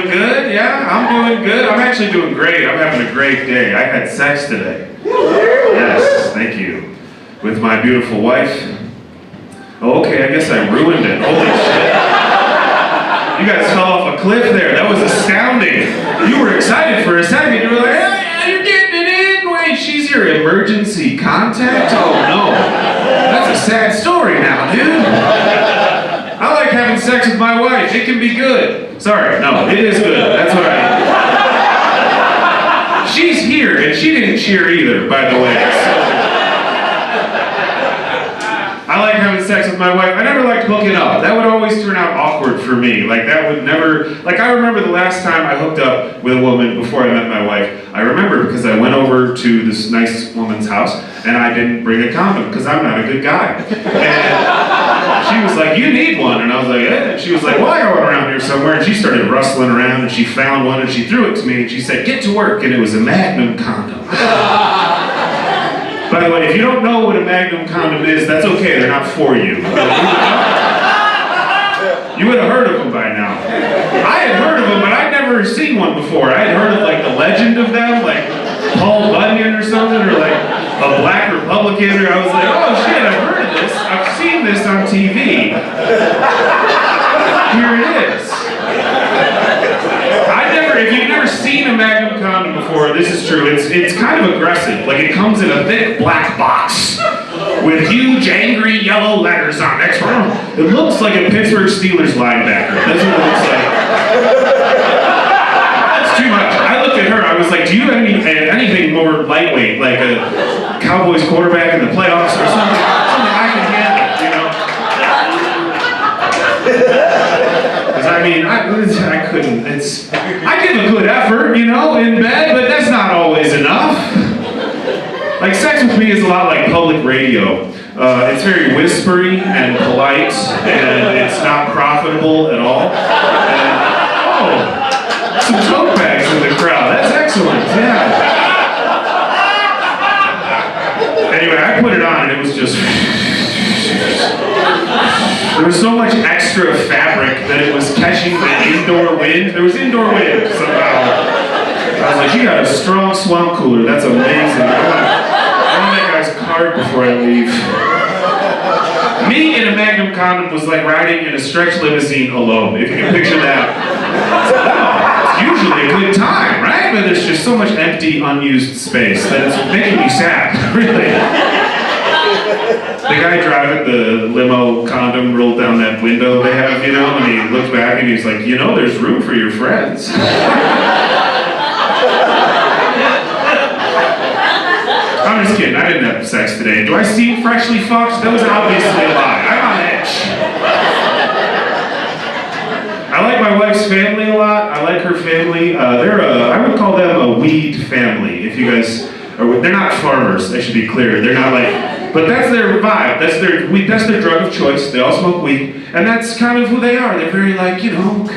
doing good? Yeah, I'm doing good. I'm actually doing great. I'm having a great day. I had sex today. Yes, thank you. With my beautiful wife. Oh, okay, I guess I ruined it. Holy shit. You guys fell off a cliff there. That was astounding. You were excited for a second. You were like, hey, you're getting it in. Wait, she's your emergency contact? Oh, no. That's a sad story now, dude. I like having sex with my wife. It can be good. Sorry, no, it is good. That's what I... She's here, and she didn't cheer either, by the way. So... I like having sex with my wife. I never liked hooking up. That would always turn out awkward for me. Like that would never, like I remember the last time I hooked up with a woman before I met my wife. I remember because I went over to this nice woman's house and I didn't bring a condom because I'm not a good guy. And she was like, you need one. And I was like, eh. And she was like, well, I got one around here somewhere. And she started rustling around and she found one and she threw it to me and she said, get to work. And it was a Magnum condom. By the way, if you don't know what a Magnum condom is, that's okay, they're not for you. You would have heard of them by now. I had heard of them, but I'd never seen one before. I had heard of like the legend of them, like Paul Bunyan or something, or like a Black Republican, or I was like, oh shit, I've heard of this. I've seen this on TV. Here it is. If you've never seen a Magnum condom before, this is true. It's kind of aggressive. Like it comes in a thick black box with huge angry yellow letters on it. It looks like a Pittsburgh Steelers linebacker. That's what it looks like. It's too much. I looked at her, I was like, do you have anything more lightweight, like a Cowboys quarterback in the playoffs or something? Something I can handle, you know? I mean, I couldn't, I give a good effort, you know, in bed, but that's not always enough. Like, sex with me is a lot like public radio. It's very whispery and polite, and it's not profitable at all. And, oh, some tote bags in the crowd, that's excellent, yeah. Anyway, I put it on and it was just... There was so much extra fabric that it was catching the indoor wind. There was indoor wind somehow. I was like, you got a strong swamp cooler. That's amazing. I want that guy's card before I leave. Me in a Magnum condom was like riding in a stretch limousine alone, if you can picture that. It's usually a good time, right? But there's just so much empty, unused space that it's making me sad, really. The guy driving the limo condom rolled down that window they have, you know, and he looked back and he's like, you know, there's room for your friends. I'm just kidding, I didn't have sex today. Do I seem freshly fucked? That was obviously a lie. I'm on edge. I like my wife's family a lot. I like her family. I would call them a weed family. If you guys are, they're not farmers, I should be clear. They're not like, but that's their vibe, that's their drug of choice. They all smoke weed, and that's kind of who they are. They're very like, you know,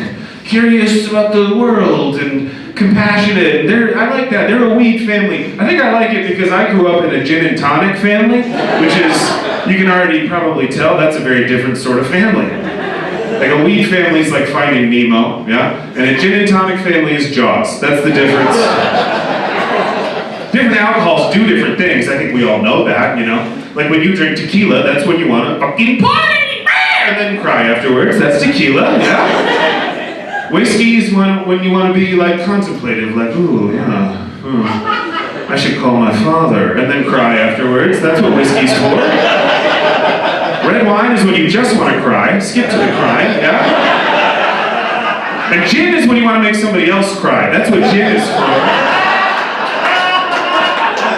curious about the world and compassionate. I like that, they're a weed family. I think I like it because I grew up in a gin and tonic family, which is, you can already probably tell, that's a very different sort of family. Like a weed family is like Finding Nemo, yeah? And a gin and tonic family is Jaws, that's the difference. Different alcohols do different things. I think we all know that, you know? Like when you drink tequila, that's when you want to fucking party, and then cry afterwards. That's tequila, yeah? Whiskey is when you want to be like contemplative, like, ooh, yeah, I should call my father, and then cry afterwards. That's what whiskey's for. Red wine is when you just want to cry, skip to the crying, yeah? And gin is when you want to make somebody else cry. That's what gin is for.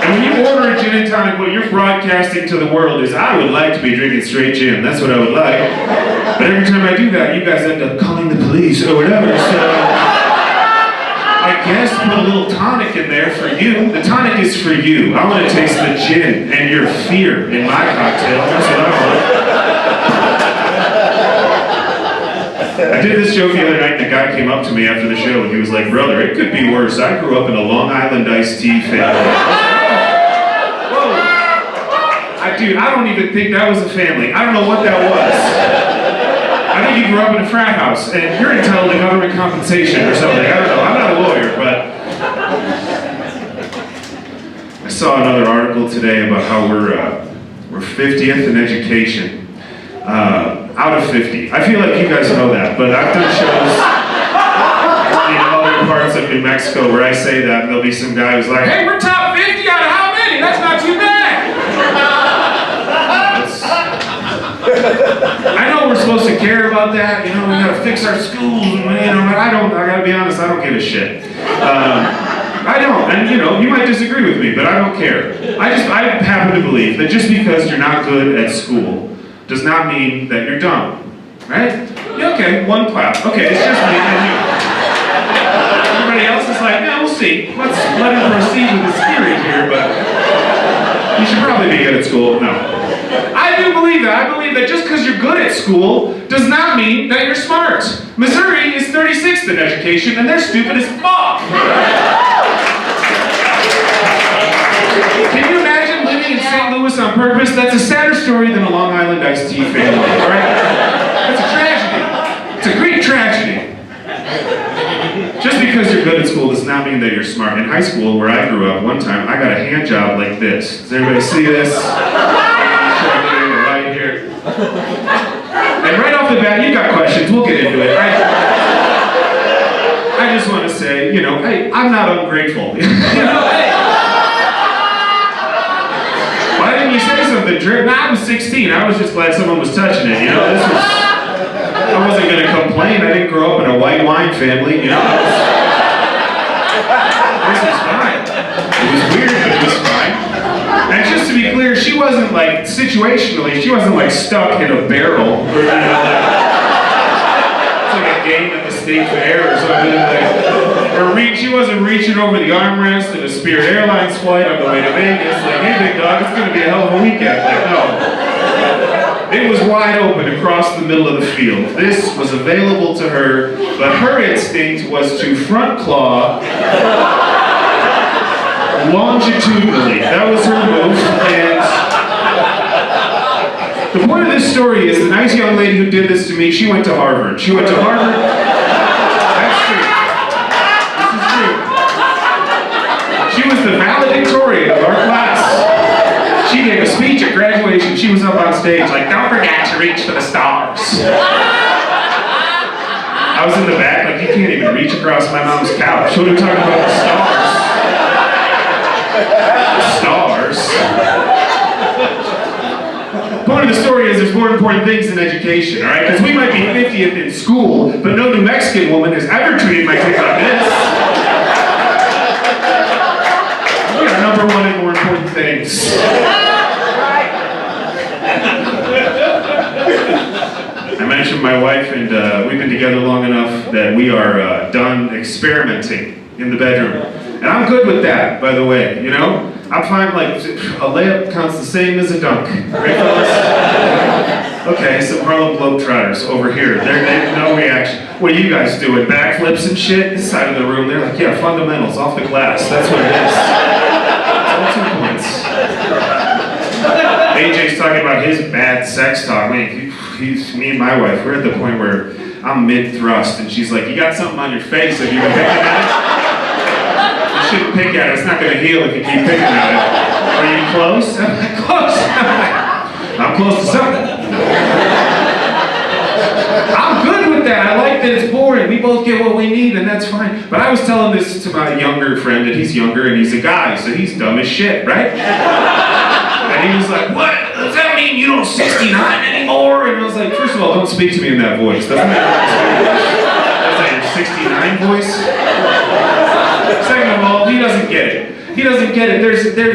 And when you order a gin and tonic, what you're broadcasting to the world is, I would like to be drinking straight gin. That's what I would like. But every time I do that, you guys end up calling the police or whatever. So I guess put a little tonic in there for you. The tonic is for you. I want to taste the gin and your fear in my cocktail. That's what I want. I did this joke the other night, and a guy came up to me after the show, and he was like, brother, it could be worse. I grew up in a Long Island iced tea family. Dude, I don't even think that was a family. I don't know what that was. I I think you grew up in a frat house, and you're entitled to government compensation or something. I don't know. I'm not a lawyer, but I saw another article today about how we're 50th in education. Out of 50. I feel like you guys know that, but I've done shows in other parts of New Mexico where I say that, and there'll be some guy who's like, hey, we're top 50 out of how many? That's not too bad. I know we're supposed to care about that, you know, we gotta fix our schools, and, you know, I gotta be honest, I don't give a shit. I don't, and you know, you might disagree with me, but I don't care. I happen to believe that just because you're not good at school does not mean that you're dumb, right? Yeah, okay, one clap. Okay, it's just me and you. Everybody else is like, yeah, we'll see. Let's let him proceed with his theory here, but you should probably be good at school. No. I do believe that. I believe that just because you're good at school does not mean that you're smart. Missouri is 36th in education, and they're stupid as fuck. Can you imagine living in St. Louis on purpose? That's a sadder story than a Long Island iced tea family, alright? That's a tragedy. It's a great tragedy. Just because you're good at school does not mean that you're smart. In high school, where I grew up, one time, I got a hand job like this. Does everybody see this? Right here. And right off the bat, you got questions. We'll get into it. I just want to say, you know, hey, I'm not ungrateful. You know, hey. Why didn't you say something, Tripp? Nah, I was 16. I was just glad someone was touching it. You know, I wasn't going to complain. I didn't grow up in a white wine family. You know, this was fine. It was weird, but it was fine. And just to be clear, she wasn't like, situationally, she wasn't like stuck in a barrel. Or, you know, it's like a game at the state fair or something. Like, she wasn't reaching over the armrest in a Spirit Airlines flight on the way to Vegas, like, hey big dog, it's gonna be a hell of a weekend. Like, no. It was wide open across the middle of the field. This was available to her, but her instinct was to front claw longitudinally. That was her move, and the point of this story is the nice young lady who did this to me, she went to Harvard. She went to Harvard. That's true. She was the valedictorian of our class. She gave a speech at graduation. She was up on stage like, don't forget to reach for the stars. I was in the back like, you can't even reach across my mom's couch. What are we talking about? The stars. The point of the story is there's more important things in education, all right? Because we might be 50th in school, but no New Mexican woman has ever treated my kid like this. Number one and more important things. I mentioned my wife, and we've been together long enough that we are done experimenting in the bedroom. And I'm good with that, by the way, you know? I find like a layup counts the same as a dunk. Right, fellas? Okay, some Harlem Globetrotters over here. They have no reaction. What are you guys doing? Backflips and shit? This side of the room, they're like, yeah, fundamentals, off the glass. That's what it is. 2 points. AJ's talking about his bad sex talk. Me and my wife, we're at the point where I'm mid-thrust, and she's like, you got something on your face, have you been picking at it? You shouldn't pick at it, it's not going to heal if you keep picking at it. Are you close? I'm like, close. I'm close to something. I'm good with that. I like that it's boring. We both get what we need, and that's fine. But I was telling this to my younger friend, and he's younger, and he's a guy, so he's dumb as shit, right? And he was like, what? Does that mean you don't 69 anymore? And I was like, first of all, don't speak to me in that voice. That's not your 69 voice. Second of all, he doesn't get it. He doesn't get it.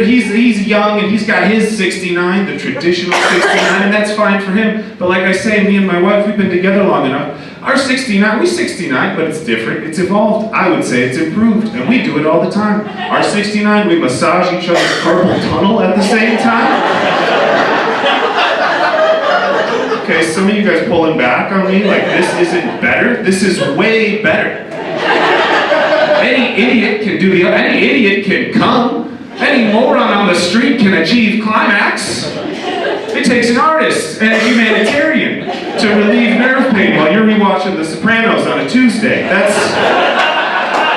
He's young and he's got his 69, the traditional 69, and that's fine for him. But like I say, me and my wife, we've been together long enough. Our 69, we're 69, but it's different. It's evolved. I would say it's improved, and we do it all the time. Our 69, we massage each other's carpal tunnel at the same time. Okay, some of you guys pulling back on me like this isn't better. This is way better. Any idiot can do the other. Any idiot can come. Any moron on the street can achieve climax. It takes an artist and a humanitarian to to relieve nerve pain while you're rewatching The Sopranos on a Tuesday.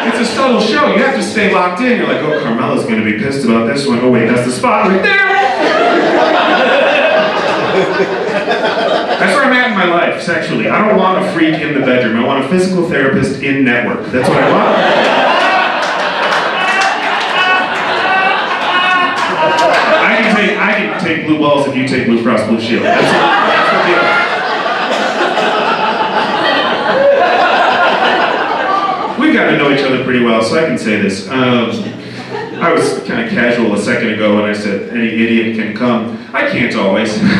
It's a subtle show. You have to stay locked in. You're like, oh, Carmela's gonna be pissed about this one. Oh wait, that's the spot right there. That's where I'm at in my life, sexually. I don't want a freak in the bedroom. I want a physical therapist in network. That's what I want. I can take blue balls if you take Blue Cross Blue Shield. That's the deal. We've got to know each other pretty well, so I can say this. I was kind of casual a second ago when I said any idiot can come. I can't always. Sometimes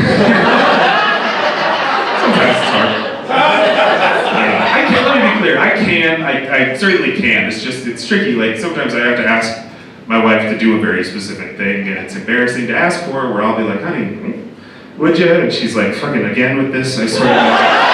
it's hard. I can, let me be clear, I certainly can. It's tricky. Like, sometimes I have to ask my wife to do a very specific thing, and it's embarrassing to ask for, where I'll be like, honey, would you? And she's like, fucking again with this, I swear to God.